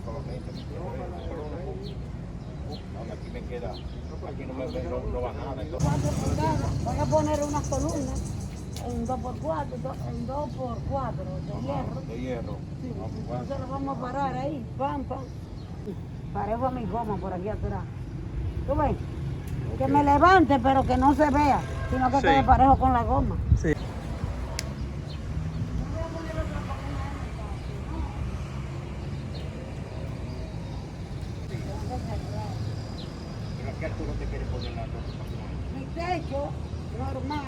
solamente. Ahora aquí me queda, aquí no va nada. 4 pulgadas. Voy a poner unas columnas en 2x4, en 2x4 de hierro. De hierro. Sí, entonces lo vamos a parar ahí, pam, pam. Parejo a mi goma por aquí atrás. ¿Tú ves? Que me levante, pero que no se vea, sino que quede parejo con la goma. Sí. ¿Pero a qué altura te quieres poner la ropa? Mi techo normal.